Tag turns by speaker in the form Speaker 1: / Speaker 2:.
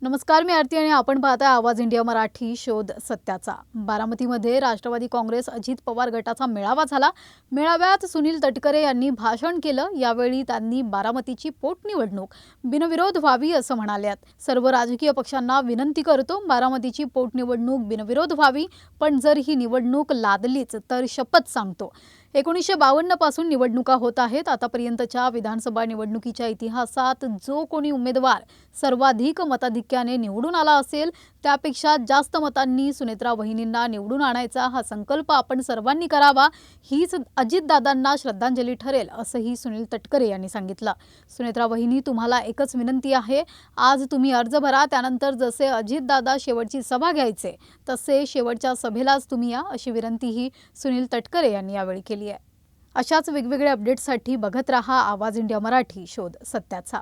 Speaker 1: नमस्कार, मी आरती आणि आपण पाहताय आवाज इंडिया मराठी शोध सत्याचा। बारामतीमध्ये राष्ट्रवादी काँग्रेस अजित पवार गटाचा मेळावा झाला। मेळाव्यात सुनील तटकरे यांनी भाषण केलं। यावेळी त्यांनी बारामतीची पोटनिवडणूक बिनविरोध व्हावी असं म्हणाल्यात। सर्व राजकीय पक्षांना विनंती करतो, बारामतीची पोटनिवडणूक बिनविरोध व्हावी, पण जर ही निवडणूक लादलीच तर शपथ सांगतो। 1952 पासून निवडणुका होत आहेत। आतापर्यंतच्या विधानसभा निवडणुकीच्या इतिहासात जो कोणी उमेदवार सर्वाधिक मताधिक्याने निवडून आला असेल, त्यापेक्षा जास्त मतांनी सुनेत्रा वहिनींना निवडून आणायचा हा संकल्प आपण सर्वांनी करावा। हीच अजितदादांना श्रद्धांजली ठरेल असंही सुनील तटकरे यांनी सांगितलं। सुनेत्रा वहिनी, तुम्हाला एकच विनंती आहे, आज तुम्ही अर्ज भरा, त्यानंतर जसे अजितदादा शेवटची सभा घ्यायचे तसे शेवटच्या सभेलाच तुम्ही या, अशी विनंतीही सुनील तटकरे यांनी यावेळी केली आहे। अशाच वेगवेगळ्या अपडेट्ससाठी बघत रहा आवाज इंडिया मराठी शोध सत्याचा।